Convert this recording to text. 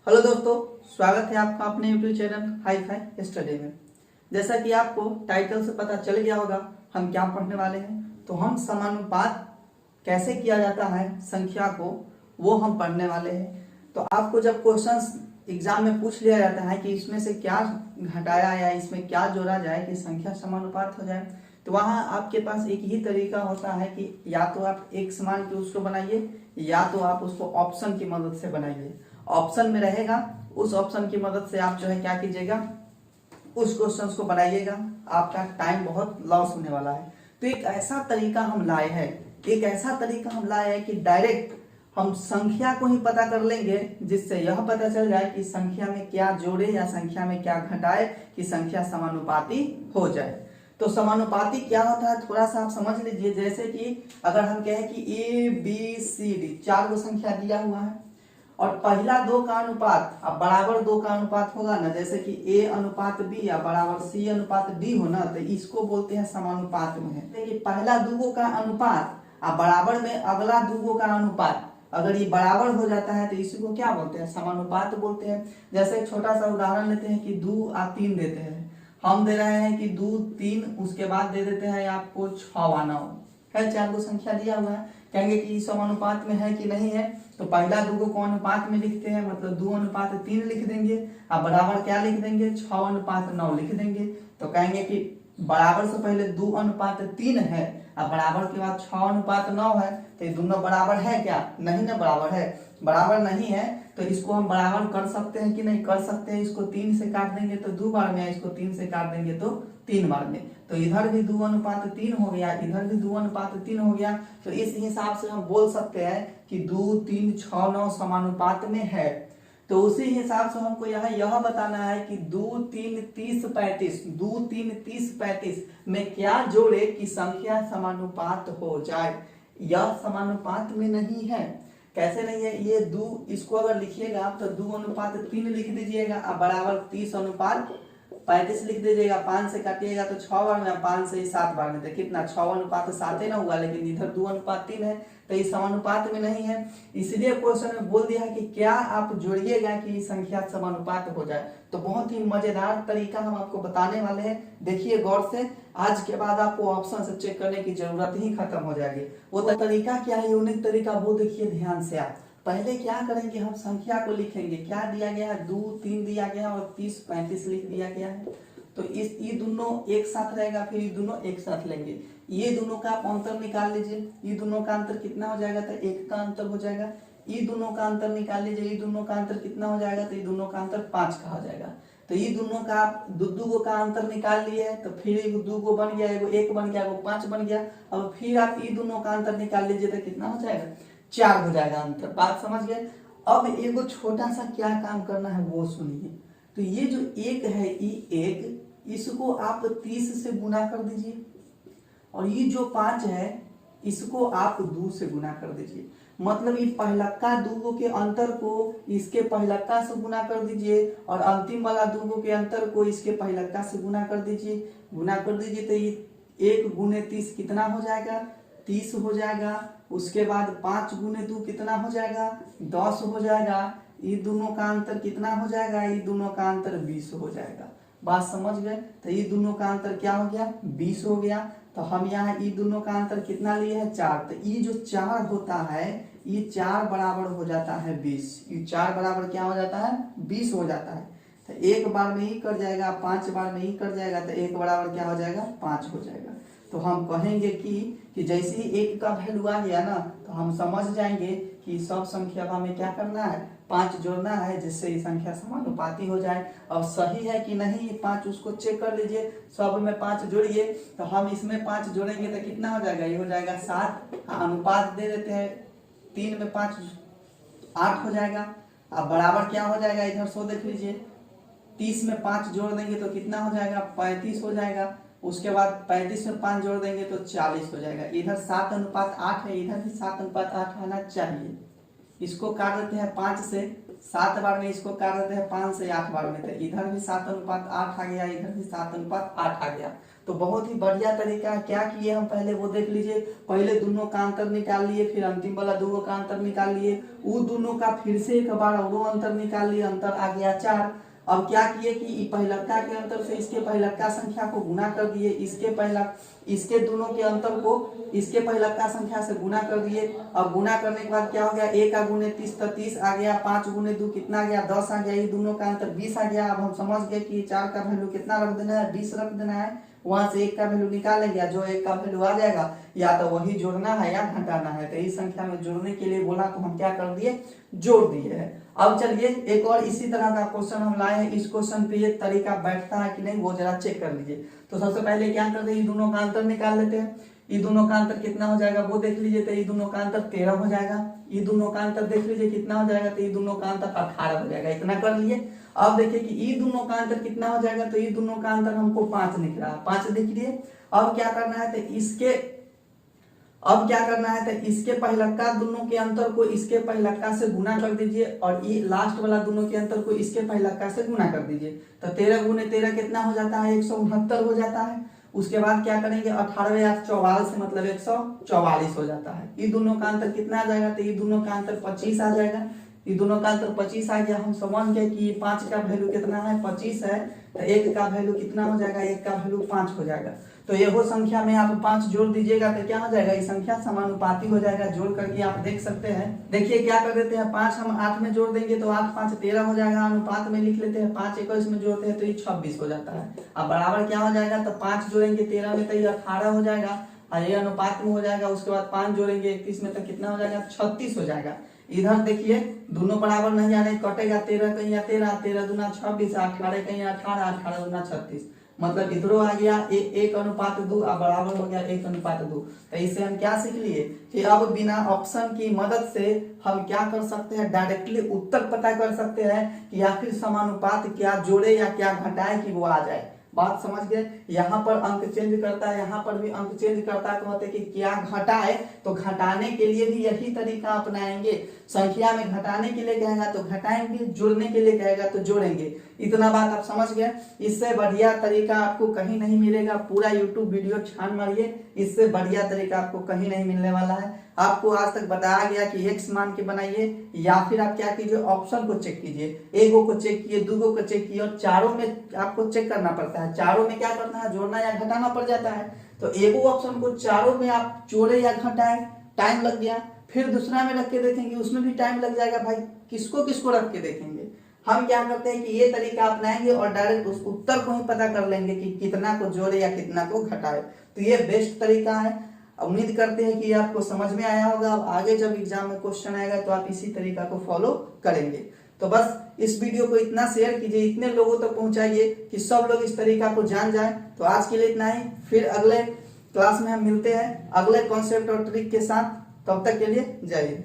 Hello दोस्तों, स्वागत है आपका अपने YouTube channel hi fi study में। जैसा कि आपको टाइटल से पता चल गया होगा हम क्या पढ़ने वाले हैं, तो हम समानुपात कैसे किया जाता है संख्या को वो हम पढ़ने वाले हैं। तो आपको जब क्वेश्चंस एग्जाम में पूछ लिया जाता है कि इसमें से क्या घटाया या इसमें क्या जोड़ा जाए कि संख्या समानुपात हो जाए, तो वहाँ आपके पास एक ही तरीका होता है कि या तो आप एक समान के उसको बनाइए या तो आप उसको ऑप्शन की मदद से बनाइए। ऑप्शन में रहेगा, उस ऑप्शन की मदद से आप जो है क्या कीजिएगा, उस क्वेश्चन को बनाइएगा। आपका टाइम बहुत लॉस होने वाला है। तो एक ऐसा तरीका हम लाए हैं कि डायरेक्ट हम संख्या को ही पता कर लेंगे, जिससे यह पता चल जाए कि संख्या में क्या जोड़े या संख्या में क्या घटाए कि संख्या समानुपाती हो जाए। तो समानुपाती क्या होता है थोड़ा सा आप समझ लीजिए। जैसे कि अगर हम कहें कि ए बी सी डी 4 को संख्या दिया हुआ है और पहला 2 का अनुपात अब बराबर 2 का अनुपात होगा ना, जैसे कि ए अनुपात बी या बराबर सी अनुपात डी हो ना, तो इसको बोलते हैं समानुपात में है। देखिए पहला 2 का अनुपात अब बराबर में अगला 2 का अनुपात अगर ये बराबर हो जाता है तो इसी को क्या बोलते हैं, समानुपात बोलते हैं। जैसे एक छोटा सा उदाहरण लेते हैं कि 2 और 3 देते हैं। हम दे रहे हैं कि 2 3, उसके बाद दे देते हैं आपको 6 व 9 है, 4 को संख्या दिया हुआ है। कहेंगे कि समानुपात में है कि नहीं है, तो पहला 2 को अनुपात में लिखते हैं, मतलब 2:3 लिख देंगे। अब बराबर क्या लिख देंगे, 6:9 लिख देंगे। तो कहेंगे कि बराबर से पहले 2:3 है और बराबर के बाद 6:9 है, तो ये दोनों बराबर है क्या, नहीं ना बराबर है। बराबर नहीं है तो इसको हम बराबर कर सकते हैं कि नहीं कर सकते हैं। इसको 3 से काट देंगे तो 2 बार में, इसको 3 से काट देंगे तो 3 बार में। तो इधर भी 2:3 हो गया, इधर भी 2:3 हो गया। तो इस हिसाब से हम बोल सकते हैं कि 2 3 6 9 समानुपात में है। तो उसी हिसाब से हमको यह बताना है कि 2 3 30 35 2 3 30 35 में क्या जोड़े कि संख्या समानुपात हो जाए। यह समानुपात में नहीं है। कैसे नहीं है, ये 2 इसको अगर लिखिएगा तो 2:3 लिख दीजिएगा और बराबर 30:35 लिख दीजिएगा। 5 से काटिएगा तो 6 बार में, 5 से 7 बार में, तो कितना 6:7 ना हुआ, लेकिन इधर 2:3 है तो इस समानुपात में नहीं है। इसलिए क्वेश्चन में बोल दिया है कि क्या आप जोड़िएगा कि संख्या समानुपात हो जाए। तो बहुत ही मजेदार तरीका हम आपको बताने वाले हैं, देखिए गौर से। आज के बाद आपको ऑप्शन से चेक करने की जरूरत ही खत्म हो जाएगी। वो तरीका क्या है, यूनिक तरीका, वो देखिए ध्यान से आप। पहले क्या करेंगे, हम संख्या को लिखेंगे। क्या दिया गया है, 2 3 दिया गया और 30 35 लिख दिया गया है। तो ये दोनों एक साथ रहेगा, फिर ये दोनों एक साथ लेंगे। ये दोनों का आप अंतर निकाल लीजिए। ये दोनों का अंतर कितना हो जाएगा, तो 1 का अंतर हो जाएगा। ये दोनों का अंतर निकाल लीजिए, ये दोनों का अंतर कितना हो जाएगा, तो ये दोनों का अंतर 5 का हो जाएगा। तो ये दोनों का आप 2 का अंतर निकाल लिए, तो फिर एगो 2 बन गया, एगो 1 बन गया, एगो 5 बन गया। अब फिर आप ये दोनों का अंतर निकाल लीजिए तो कितना हो जाएगा, 4 हो जाएगा अंतर। बात समझ गए। अब एगो छोटा सा क्या काम करना है वो सुनिए। तो ये जो 1 है, ये 1, इसको आप 30 से गुना कर दीजिए और ये जो 5 है इसको आप 2 से गुना कर दीजिए। मतलब ये पहलक्का 2 के अंतर को इसके पहलक्का से गुना कर दीजिए और अंतिम वाला 2 के अंतर को इसके पहलक्का से गुना कर दीजिए। तो ये 1 गुने 30 कितना हो जाएगा, 30 हो जाएगा। उसके बाद 5 गुने 2 कितना हो जाएगा, 10 हो जाएगा। ये दोनों का अंतर कितना हो जाएगा, ये दोनों का अंतर 20 हो जाएगा। बात समझ गए। तो ये दोनों का अंतर क्या हो गया, 20 हो गया। तो हम यहाँ ये दोनों का अंतर कितना लिए हैं, 4। तो ये जो 4 होता है, ये 4 बराबर हो जाता है 20। ये 4 बराबर क्या हो जाता है, 20 हो जाता है। तो 1 बार में ही कर जाएगा, 5 बार में ही कर जाएगा, तो 1 बराबर क्या हो जाएगा, 5 हो जाएगा। तो हम कहेंगे कि जैसे ही 1 का वैल्यू आ गया ना, तो हम समझ जाएंगे कि सब संख्या में क्या करना है, 5 जोड़ना है, जिससे ये संख्या समानुपाती हो जाए। अब सही है कि नहीं 5 उसको चेक कर लीजिए। सब में 5 जोड़िए, तो हम इसमें 5 जोड़ेंगे तो कितना हो जाएगा, ये हो जाएगा 7। अनुपात दे देते हैं, 3 में 5 8 हो जाएगा। अब बराबर क्या हो जाएगा, इधर 100 देख लीजिए। 30 में 5 जोड़ देंगे तो कितना हो जाएगा, 35 हो जाएगा। उसके बाद 35 में 5 जोड़ देंगे तो 40 हो जाएगा। इधर 7:8 है, इधर भी 7:8 आना चाहिए। इसको काट देते हैं 5 से, 7 बार में इसको काट देते हैं 5 से 8 बार में, तो इधर भी 7:8 आ गया, इधर भी 7:8 आ गया। तो बहुत ही बढ़िया तरीका है। क्या किए हम पहले वो देख लीजिए। पहले दोनों का अंतर निकाल लिए, फिर अंतिम वाला दोनों का अंतर निकाल लिए, वो दोनों का फिर से एक बार वो अंतर निकाल लिए, अंतर आ गया 4। अब क्या किए कि पहिलका के अंतर से इसके पहिलका संख्या को गुना कर दिए, इसके दोनों के अंतर को इसके पहिलका संख्या से गुना कर दिए। अब गुना करने के बाद क्या हो गया, 1 गुने 30 तो 30 आ गया, 5 गुने 2 कितना आ गया, 10 आ गया, ये दोनों का अंतर 20 आ गया। अब हम समझ गए कि 4 का वैल्यू कितना रख देना है, 20 रख देना है। वहां से 1 का वैल्यू निकालेंगे, जो 1 का वैल्यू आ जाएगा या तो वही जोड़ना है या घटाना है। तो इस संख्या में जोड़ने के लिए बोला तो हम क्या कर दिए, जोड़ दिए है। अब चलिए एक और इसी तरह का क्वेश्चन हम लाए हैं। इस क्वेश्चन पे ये तरीका बैठता है कि नहीं वो जरा चेक कर लीजिए। तो सबसे पहले क्या करते हैं, ये दोनों का अंतर निकाल लेते हैं। ये दोनों का अंतर कितना हो जाएगा वो देख लीजिए। तो ये दोनों का अंतर 13 हो जाएगा। ये दोनों का अंतर देख लीजिए कितना हो जाएगा, तो ये दोनों का अंतर 18 हो जाएगा। इतना कर लिए। अब देखिए कि ये दोनों का अंतर कितना हो जाएगा, तो ये दोनों का अंतर हमको 5 दिख रहा है, 5 दिख रही है। अब क्या करना है, तो इसके पहिलका दोनों के अंतर को इसके पहिलका से गुना कर दीजिए, और ये लास्ट वाला दोनों के अंतर को इसके पहिलका से गुना कर दीजिए। तो 13 गुने 13 कितना हो जाता है, 169 हो जाता है। उसके बाद क्या करेंगे, 18 या 44 से मतलब 144 हो जाता है। ये दोनों का अंतर कितना आ जाएगा, तो ये दोनों का अंतर 25 आ जाएगा। ये दोनों का अंतर 25 आ गया। हम समझ गए कि 5 का वैल्यू कितना है, 25 है। तो 1 का वैल्यू कितना हो जाएगा, 1 का वैल्यू 5 हो जाएगा। तो ये वो संख्या में आप 5 जोड़ दीजिएगा तो क्या हो जाएगा, ये संख्या समानुपाती हो जाएगा। जोड़ करके आप देख सकते हैं। देखिए क्या कर देते हैं, 5 हम 8 में जोड़ देंगे तो 8 5 13 हो जाएगा। अनुपात में लिख लेते हैं, 5 21 में जोड़ते हैं तो ये 26 हो जाता है। अब बराबर क्या हो जाएगा, तो 5 जोड़ेंगे 13 में तो ये 18 हो जाएगा, और ये अनुपात में हो जाएगा। उसके बाद 5 जोड़ेंगे 31 में तो कितना हो जाएगा, 36 हो जाएगा। इधर देखिए दोनों बराबर नहीं आ रहे, कटेगा 13 कहीं 13, 13 दूना 26, 18 कहीं 18, 18 दूना 36, मतलब इधरों आ गया 1:2 और बराबर हो गया 1:2। तो इससे हम क्या सीख लिए कि अब बिना ऑप्शन की मदद से हम क्या कर सकते हैं, डायरेक्टली उत्तर पता कर सकते हैं कि आखिर समानुपात क्या जोड़े या क्या घटाए कि वो आ जाए। बात समझ गए। यहाँ पर अंक चेंज करता है, यहाँ पर भी अंक चेंज करता है, तो कहते हैं कि क्या घटाए, तो घटाने के लिए भी यही तरीका अपनाएंगे। संख्या में घटाने के लिए कहेगा तो घटाएंगे, जोड़ने के लिए कहेगा तो जोड़ेंगे। इतना बात आप समझ गए। इससे बढ़िया तरीका आपको कहीं नहीं मिलेगा। पूरा YouTube वीडियो छान मारिए, इससे बढ़िया तरीका आपको कहीं नहीं मिलने वाला है। आपको आज तक बताया गया कि x मान के बनाइए, या फिर आप क्या कीजिए, ऑप्शन को चेक कीजिए। 1 को चेक किए, 2 को चेक किए, और चारों में आपको चेक करना पड़ता है। चारों में क्या करना है, जोड़ना या घटाना पड़ जाता है। तो एक ऑप्शन को चारों में आप जोड़े या घटाए, टाइम लग गया। फिर दूसरा में रख के देखेंगे, उसमें भी टाइम लग जाएगा। भाई किसको किसको रख के देखेंगे। हम क्या करते हैं कि ये तरीका अपनाएंगे और डायरेक्ट उस उत्तर को ही पता कर लेंगे कि कितना को जोड़े या कितना को घटाए। तो ये बेस्ट तरीका है। उम्मीद करते हैं कि आपको समझ में आया होगा। अब आगे जब एग्जाम में क्वेश्चन आएगा तो आप इसी तरीका को फॉलो करेंगे। तो बस इस वीडियो को इतना शेयर कीजिए, इतने लोगों तक पहुंचाइए कि सब लोग इस तरीका को जान जाएं। तो आज के लिए इतना ही, फिर अगले क्लास में हम मिलते हैं अगले कॉन्सेप्ट और ट्रिक के साथ। तब तक के लिए जय हिंद।